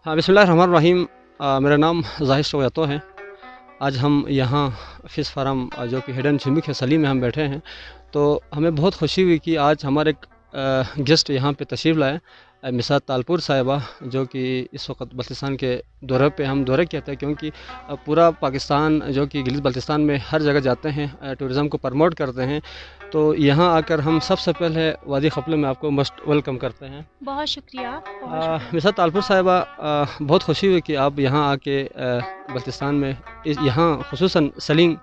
हाँ, बिस्मिल्लाहिर्रहमानिर्रहीम। मेरा नाम ज़ाहिर शोयतो है। आज हम यहाँ फ़िश फार्म जो कि हिडन स्विमिंग है सली में हम बैठे हैं। तो हमें बहुत खुशी हुई कि आज हमारे एक गेस्ट यहाँ पे तशरीफ़ लाए, मिसात तालपुर साहिबा, जो कि इस वक्त बल्तिस्तान के दौरे पे हम दौरे किए थे, क्योंकि पूरा पाकिस्तान जो कि गिलगित बल्तिस्तान में हर जगह जाते हैं, टूरिज़म को प्रमोट करते हैं। तो यहाँ आकर हम सबसे पहले वादी खपलो में आपको मस्ट वेलकम करते हैं। बहुत शुक्रिया, बहुत शुक्रिया। मिसात तालपुर साहिबा, बहुत खुशी हुई कि आप यहाँ आके बल्तिस्तान में यहाँ खुसूसन सलिंग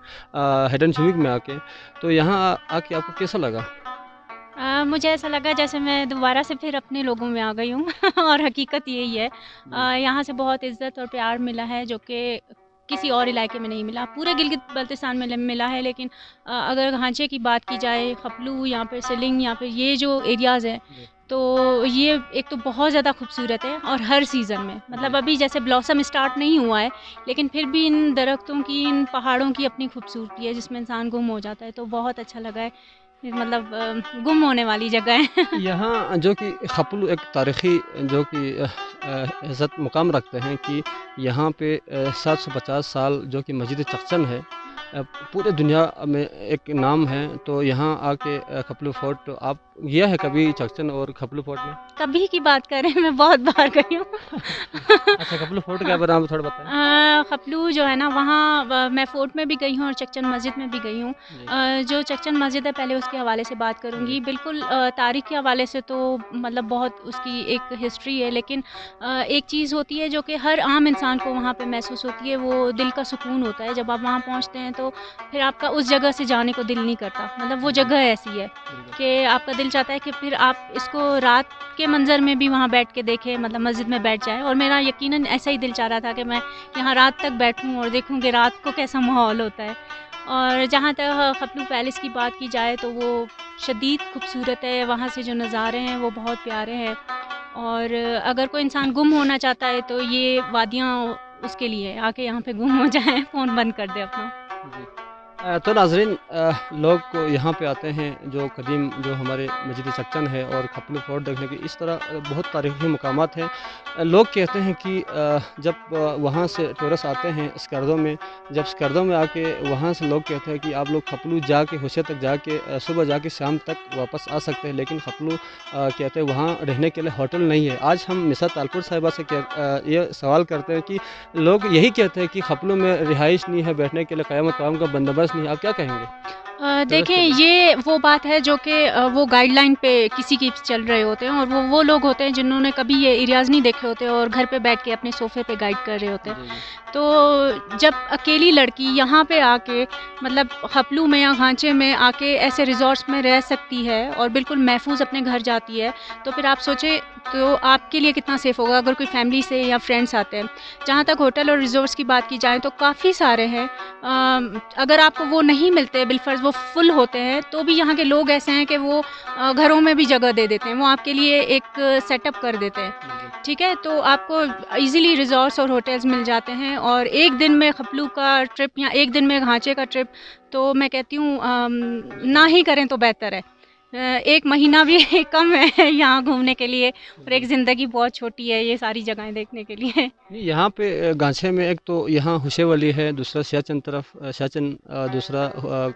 हिडन स्विमिंग में आके, तो यहाँ आके आपको कैसा लगा? मुझे ऐसा लगा जैसे मैं दोबारा से फिर अपने लोगों में आ गई हूँ और हकीकत यही है। यहाँ से बहुत इज़्ज़त और प्यार मिला है जो कि किसी और इलाके में नहीं मिला। पूरे गिलगित बल्तिस्तान में मिला है, लेकिन अगर घांचे की बात की जाए, खपलू, यहाँ पे सिलिंग, यहाँ पे ये जो एरियाज़ हैं, तो ये एक तो बहुत ज़्यादा खूबसूरत है और हर सीज़न में, मतलब अभी जैसे ब्लॉसम स्टार्ट नहीं हुआ है, लेकिन फिर भी इन दरख्तों की, इन पहाड़ों की अपनी खूबसूरती है जिसमें इंसान गुम हो जाता है। तो बहुत अच्छा लगा है, मतलब गुम होने वाली जगह है। यहाँ जो कि खपलू एक तारीख़ी जो कि इज़्ज़त मुकाम रखते हैं कि यहाँ पे 750 साल जो कि मस्जिद चखचन है, पूरे दुनिया में एक नाम है। तो यहाँ आके खपलू फोर्ट, तो आप गया है कभी चखचन और खपलू फोर्ट में? कभी की बात करें, मैं बहुत बार गई हूँ। अच्छा, खपलू फोर्ट के बारे में थोड़ा बताएं। खपलू जो है ना, वहाँ मैं फ़ोर्ट में भी गई हूँ और चखचन मस्जिद में भी गई हूँ। जो चखचन मस्जिद है, पहले उसके हवाले से बात करूँगी। बिल्कुल तारीख़ के हवाले से तो मतलब बहुत उसकी एक हिस्ट्री है, लेकिन एक चीज़ होती है जो कि हर आम इंसान को वहाँ पे महसूस होती है, वो दिल का सुकून होता है। जब आप वहाँ पहुँचते हैं तो फिर आपका उस जगह से जाने को दिल नहीं करता। मतलब वो जगह ऐसी है कि आपका दिल चाहता है कि फिर आप इसको रात के मंज़र में भी वहाँ बैठ के देखें, मतलब मस्जिद में बैठ जाएँ। और मेरा यकीनन ऐसा ही दिल चाह रहा था कि मैं यहाँ रात तक बैठूँ और देखूँ कि रात को कैसा माहौल होता है। और जहाँ तक खपलू पैलेस की बात की जाए तो वो शदीद खूबसूरत है, वहाँ से जो नज़ारे हैं वो बहुत प्यारे हैं। और अगर कोई इंसान गुम होना चाहता है तो ये वादियाँ उसके लिए है, आके यहाँ पे गुम हो जाए, फ़ोन बंद कर दे अपना। जी। तो नाज़रीन, लोग को यहाँ पे आते हैं जो कदीम जो हमारे मस्जिद चखचन है और खपलू फोर्ट देखने की, इस तरह बहुत तारीख़ी मकामात हैं। लोग कहते हैं कि जब वहाँ से टूरिस्ट आते हैं स्कर्दो में, जब स्कर्दो में आके वहाँ से लोग कहते हैं कि आप लोग खपलू जाके होशिया तक जाके सुबह जाके शाम तक वापस आ सकते हैं, लेकिन खपलू कहते हैं वहाँ रहने के लिए होटल नहीं है। आज हम मिसात तालपुर साहिबा से ये सवाल करते हैं कि लोग यही कहते हैं कि खपलू में रिहाइश नहीं है, बैठने के लिए क़याम मक़ाम का बंदोबस्त नहीं है। आप क्या कहेंगे टूरिस्ट देखिए, के लिए? ये वो बात है जो कि वो गाइडलाइन पे किसी की चल रहे होते हैं, और वो लोग होते हैं जिन्होंने कभी ये एरियाज़ नहीं देखे होते और घर पे बैठ के अपने सोफ़े पे गाइड कर रहे होते हैं। जी, जी। तो जब अकेली लड़की यहाँ पे आके, मतलब खपलू में या घांचे में आके ऐसे रिज़ॉर्ट्स में रह सकती है और बिल्कुल महफूज अपने घर जाती है, तो फिर आप सोचें तो आपके लिए कितना सेफ़ होगा अगर कोई फैमिली से या फ्रेंड्स आते हैं। जहाँ तक होटल और रिज़ॉर्ट्स की बात की जाए तो काफ़ी सारे हैं। अगर आपको वो नहीं मिलते, बिलफ़र्ज़ वो फुल होते हैं, तो भी यहाँ के लोग ऐसे हैं कि वो घरों में भी जगह दे देते हैं, वो आपके लिए एक सेटअप कर देते हैं। बिल्कुल। ठीक है, तो आपको ईज़िली रिज़ॉर्ट्स और होटल्स मिल जाते हैं। और एक दिन में खपलू का ट्रिप या एक दिन में घांचे का ट्रिप, तो मैं कहती हूँ ना ही करें तो बेहतर है। 1 महीना भी कम है यहाँ घूमने के लिए, और एक ज़िंदगी बहुत छोटी है ये सारी जगहें देखने के लिए। नहीं, यहाँ पे गाँछे में एक तो यहाँ हुसैन वली है, दूसरा सियाचिन तरफ सियाचिन, दूसरा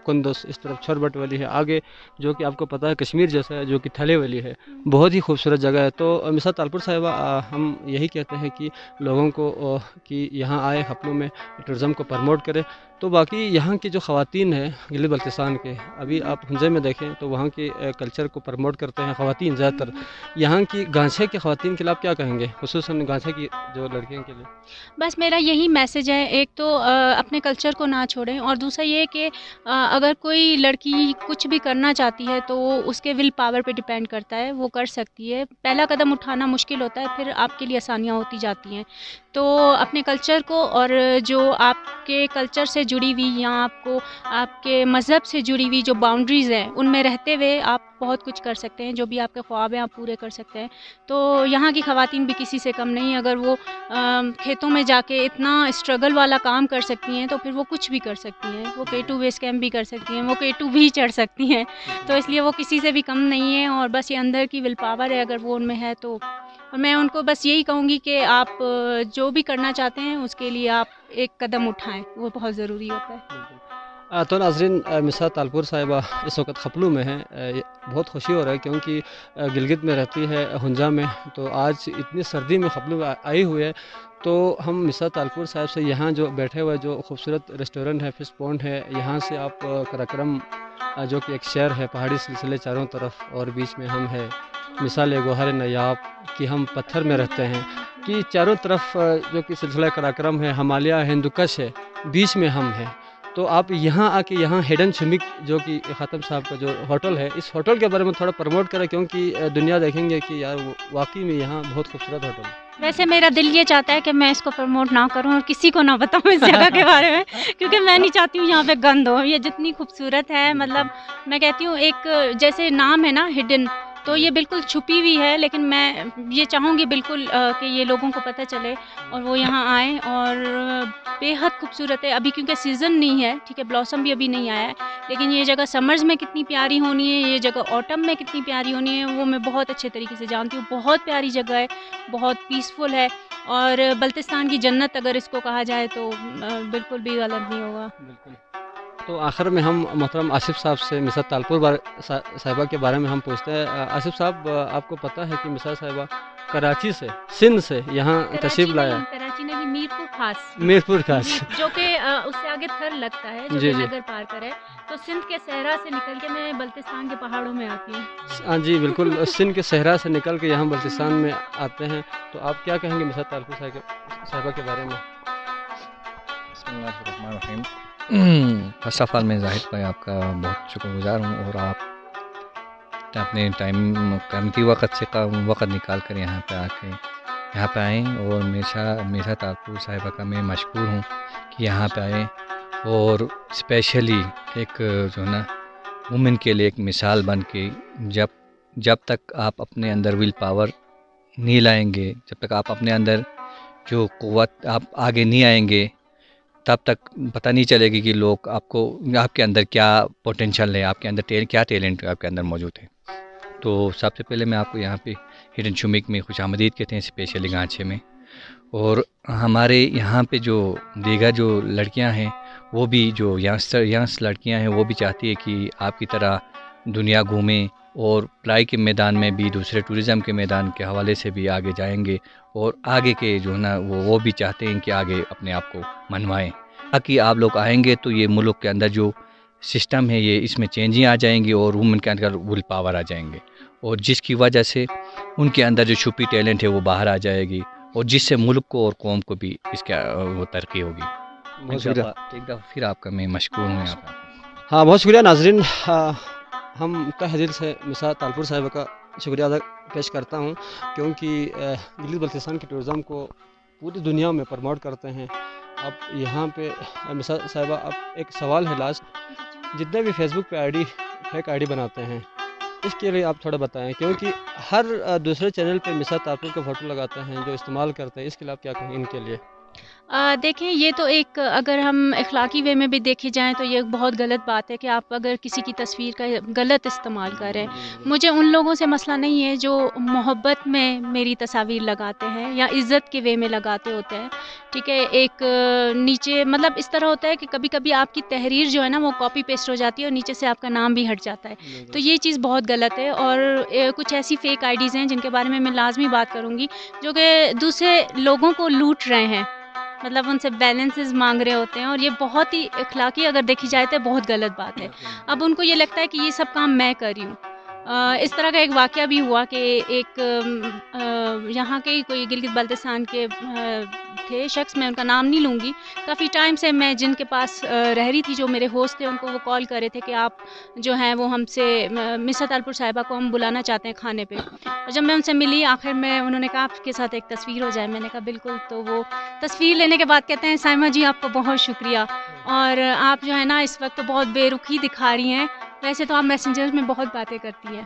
कुंदस, इस तरफ छोरबट वली है, आगे जो कि आपको पता है कश्मीर जैसा है जो कि थले वली है। बहुत ही खूबसूरत जगह है। तो मिसात तालपुर साहिबा, हम यही कहते हैं कि लोगों को कि यहाँ आए, खपलू में टूरिज़म को प्रमोट करें। तो बाकी यहाँ की जो ख़वातीन है गिलगित बल्तिस्तान के, अभी आप हुंज़े में देखें तो वहाँ के कल्चर को प्रमोट करते हैं ख़वातीन ज़्यादातर। यहाँ की गाँछे की ख़वातीन के लिए आप क्या कहेंगे, खुसूसन गाँछे की जो लड़कियों के लिए? बस मेरा यही मैसेज है, एक तो अपने कल्चर को ना छोड़ें, और दूसरा ये कि अगर कोई लड़की कुछ भी करना चाहती है तो उसके विल पावर पे डिपेंड करता है, वो कर सकती है। पहला कदम उठाना मुश्किल होता है, फिर आपके लिए आसानियाँ होती जाती हैं। तो अपने कल्चर को, और जो आपके कल्चर से जुड़ी हुई या आपको आपके मज़हब से जुड़ी हुई जो बाउंड्रीज़ हैं, उनमें रहते हुए आप बहुत कुछ कर सकते हैं, जो भी आपके ख्वाब हैं आप पूरे कर सकते हैं। तो यहाँ की ख़वातीन भी किसी से कम नहीं, अगर वो खेतों में जाके इतना स्ट्रगल वाला काम कर सकती हैं तो फिर वो कुछ भी कर सकती हैं। वो K2 बेस कैंप भी कर सकती हैं, वो K2 भी चढ़ सकती हैं। तो इसलिए वो किसी से भी कम नहीं है, और बस ये अंदर की विल पावर है, अगर वो उनमें है तो اور میں ان کو بس یہی کہوں گی کہ آپ جو بھی کرنا چاہتے ہیں اس کے لیے آپ ایک قدم اٹھائیں، وہ بہت ضروری ہوتا ہے۔ تو ناظرین، مسز طالپور صاحبہ اس وقت خپلو میں ہیں۔ بہت خوشی ہو رہا ہے کیونکہ گلگت میں رہتی ہے، ہنجا میں، تو آج اتنی سردی میں خپلو میں آئی ہوئی ہے، تو ہم مسز طالپور صاحب سے یہاں جو بیٹھے ہوئے جو خوبصورت ریسٹورنٹ ہے، فش پونڈ ہے، یہاں سے آپ کراکرم جو کہ ایک شہر ہے، پہاڑی سلسلے چاروں طرف، اور بیچ میں ہم ہے مثال گوہر نیاب کہ ہم پتھر میں رہتے ہیں، کہ چاروں طرف جو کہ سلسلہ کراکرم ہے، ہمالیہ ہندوکش ہے، بیچ میں ہم ہیں۔ تو آپ یہاں آ کے یہاں ہڈن شمک جو کہ خاتم صاحب کا جو ہوٹل ہے، اس ہوٹل کے بارے میں تھوڑا پروموٹ کریں، کیونکہ دنیا دیکھیں گے کہ یار واقعی میں یہاں بہت خوبصورت ہوٹل ہے۔ ویسے میرا دل یہ چاہتا ہے کہ میں اس کو پروموٹ نہ کروں اور کسی کو نہ بتاؤں اس جگہ کے بارے میں، کیونکہ میں نہیں چاہتی ہوں یہاں پہ گند ہو۔ یہ جتنی خوبصورت ہے، مطلب میں کہتی ہوں ایک جیسے نام ہے نا ہڈن، تو یہ بالکل چھپی ہوئی ہے، لیکن میں یہ چاہوں گی بالکل کہ یہ لوگوں کو پتہ چلے اور وہ یہاں آئیں، اور بے حد خوبصورت ہے ابھی کیونکہ سیزن نہیں ہے، ٹھیک ہے، بلاسم بھی ابھی نہیں آیا ہے، لیکن یہ جگہ سمرز میں کتنی پیاری ہونی ہے، یہ جگہ آٹم میں کتنی پیاری ہونی ہے، وہ میں بہت اچھے طریقے سے جانتی ہوں۔ بہت پیاری جگہ ہے، بہت پیسفل ہے، اور بلتستان کی جنت اگر اس کو کہا جائے تو بالکل بھی غلط نہیں ہوگا۔ بالکل۔ تو آخر میں ہم محترم آصف صاحب سے مسز طالپور صاحبہ کے بارے میں ہم پوچھتے ہیں۔ آصف صاحب، آپ کو پتہ ہے کہ مسز صاحبہ کراچی سے، سندھ سے یہاں تشریف لایا ہے؟ کراچی نہیں، میرپور خاص، میرپور خاص، جو کہ اس سے آگے تھر لگتا ہے، جو کہ نگر پار کر ہے، تو سندھ کے صحرا سے نکل کے میں بلتستان کے پہاڑوں میں آتی ہوں۔ ہاں جی بالکل، سندھ کے صحرا سے نکل کے یہاں بلتستان میں آتے ہیں، تو آپ کیا کہیں گے مسز طالپور صاحبہ کے بارے میں؟ بسم اللہ الرحمن الرحیم۔ فرسٹ آف آل میں زاہد بھائی آپ کا بہت شکر گزار ہوں، اور آپ اپنے قیمتی وقت نکال کر یہاں پہ آئیں، اور میرا طالپور صاحبہ کا میں مشکور ہوں کہ یہاں پہ آئیں، اور اسپیشلی ایک جو ہے نا وومن کے لیے ایک مثال بن کے، جب تک آپ اپنے اندر ول پاور نہیں لائیں گے، جب تک آپ اپنے اندر جو قوت آپ آگے نہیں آئیں گے، تب تک پتہ نہیں چلے گی کہ لوگ آپ کے اندر کیا پوٹینشل ہے، آپ کے اندر کیا ٹیلنٹ آپ کے اندر موجود ہے۔ تو سب سے پہلے میں آپ کو یہاں پہ ہڈن شمک میں خوش آمدید کہتے ہیں، اسپیشلی گانچے میں، اور ہمارے یہاں پہ جو دیگر جو لڑکیاں ہیں، وہ بھی جو ینگس لڑکیاں ہیں، وہ بھی چاہتی ہے کہ آپ کی طرح دنیا گھومیں، اور پڑھائی کے میدان میں بھی، دوسرے ٹورزم کے میدان کے حوالے سے بھی آگے جائیں گے، اور آگے کے جو ہے نا وہ بھی چاہتے ہیں کہ آگے اپنے آپ کو منوائیں، تاکہ آپ لوگ آئیں گے تو یہ ملک کے اندر جو سسٹم ہے، یہ اس میں چینجیں آ جائیں گی، اور وومن کے اندر ول پاور آ جائیں گے، اور جس کی وجہ سے ان کے اندر جو چھپی ٹیلنٹ ہے وہ باہر آ جائے گی، اور جس سے ملک کو اور قوم کو بھی اس کا وہ ترقی ہوگی۔ بہت شکریہ۔ ایک دفعہ پھر آپ کا میں مشکور ہوں یہاں پہ۔ ہاں بہت شکریہ ناظرین، ہم تہ دل سے مسز طالپور صاحبہ کا شکریہ ادا پیش کرتا ہوں، کیونکہ گلگت بلتستان کے ٹورزم کو پوری دنیا میں پروموٹ کرتے ہیں۔ اب یہاں پہ مسز صاحبہ، اب ایک سوال ہے لاسٹ، جتنے بھی فیس بک پہ فیک آئی ڈی بناتے ہیں، اس کے لیے آپ تھوڑا بتائیں، کیونکہ ہر دوسرے چینل پہ مسز طالپور کے فوٹو لگاتے ہیں جو استعمال کرتے ہیں، اس کے لیے آپ کیا کہیں ان کے لیے؟ دیکھیں، یہ تو ایک اگر ہم اخلاقی وے میں بھی دیکھی جائیں تو یہ ایک بہت غلط بات ہے کہ آپ اگر کسی کی تصویر کا غلط استعمال کریں۔ مجھے ان لوگوں سے مسئلہ نہیں ہے جو محبت میں میری تصاویر لگاتے ہیں یا عزت کے وے میں لگاتے ہوتے ہیں، ٹھیک ہے، ایک نیچے مطلب اس طرح ہوتا ہے کہ کبھی کبھی آپ کی تحریر جو ہے نا وہ کاپی پیسٹ ہو جاتی ہے اور نیچے سے آپ کا نام بھی ہٹ جاتا ہے، تو یہ چیز بہت غلط ہے۔ اور کچھ ایسی فیک آئی ڈیز ہیں جن کے بارے میں لازمی بات کروں گی، جو کہ دوسرے لوگوں کو لوٹ رہے ہیں، مطلب ان سے بیلنسز مانگ رہے ہوتے ہیں، اور یہ بہت ہی اخلاقی اگر دیکھی جائے تو بہت غلط بات ہے۔ اب ان کو یہ لگتا ہے کہ یہ سب کام میں کر رہی ہوں۔ اس طرح کا ایک واقعہ بھی ہوا کہ ایک یہاں کے کوئی گلگت بلتستان کے تھے شخص، میں ان کا نام نہیں لوں گی، کافی ٹائم سے میں جن کے پاس رہ رہی تھی، جو میرے ہوسٹ تھے، ان کو وہ کال کر رہے تھے کہ آپ جو ہیں وہ ہم سے مسز طالپور صاحبہ کو ہم بلانا چاہتے ہیں کھانے پہ، اور جب میں ان سے ملی آخر میں انہوں نے کہا آپ کے ساتھ ایک تصویر ہو جائے، میں نے کہا بالکل، تو وہ تصویر لینے کے بعد کہتے ہیں سائمہ جی آپ کا بہت شکریہ، اور آپ جو ہے نا اس وقت بہت بے رخی دکھا رہی ہیں، ویسے تو آپ میسنجر میں بہت باتیں کرتی ہیں۔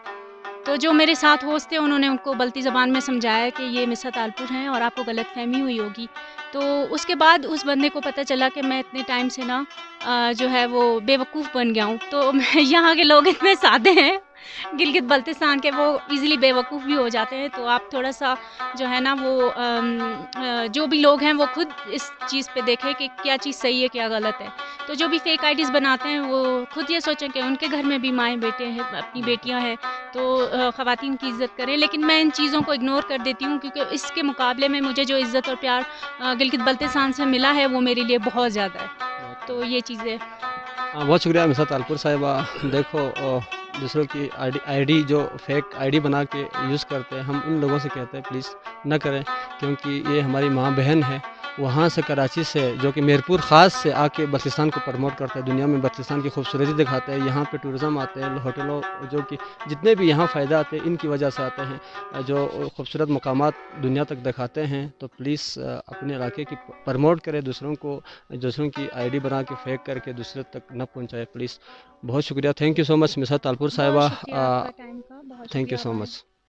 تو جو میرے ساتھ ہوسٹ تھے انہوں نے ان کو بلتی زبان میں سمجھایا کہ یہ مسز طالپور ہیں اور آپ کو غلط فہمی ہوئی ہوگی، تو اس کے بعد اس بندے کو پتہ چلا کہ میں اتنے ٹائم سے نا جو ہے وہ بے وقوف بن گیا ہوں، تو یہاں کے لوگ اتنے سادے ہیں गिलगित बल्तिस्तान के वो इजीली बेवकूफ़ भी हो जाते हैं। तो आप थोड़ा सा जो है ना वो जो भी लोग हैं वो खुद इस चीज़ पे देखें कि क्या चीज़ सही है क्या गलत है। तो जो भी फेक आईडीज़ बनाते हैं वो खुद ये सोचें कि उनके घर में भी माएँ बेटे हैं, अपनी बेटियां हैं, तो ख़वातीन की इज़्ज़त करें। लेकिन मैं इन चीज़ों को इग्नोर कर देती हूँ क्योंकि इसके मुकाबले में मुझे जो इज़्ज़त और प्यार गिलगित बल्तिस्तान से मिला है वो मेरे लिए बहुत ज़्यादा है। तो ये चीज़ें बहुत शुक्रिया मिसात तालपुर साहिबा। देखो दूसरों की आईडी जो फेक आईडी बना के यूज़ करते हैं, हम उन लोगों से कहते हैं प्लीज़ न करें, क्योंकि ये हमारी माँ बहन है, वहाँ से कराची से जो कि मीरपुर ख़ास से आके बल्तिस्तान को प्रमोट करते हैं, दुनिया में बल्तिस्तान की खूबसूरती दिखाते हैं। यहाँ पे टूरिज़म आते हैं, होटलों जो कि जितने भी यहाँ फ़ायदा आते हैं इनकी वजह से आते हैं, जो खूबसूरत मकामात दुनिया तक दिखाते हैं। तो प्लीज़ अपने इलाके की प्रमोट करें, दूसरों की आईडी बना के फेक करके दूसरे तक न पहुँचाए प्लीज़। बहुत शुक्रिया, थैंक यू सो मच मिसात तालपुर साहिबा, बहुत शुक्रिया आपका टाइम का, बहुत थैंक यू शुक्रिया सो भाई। मच।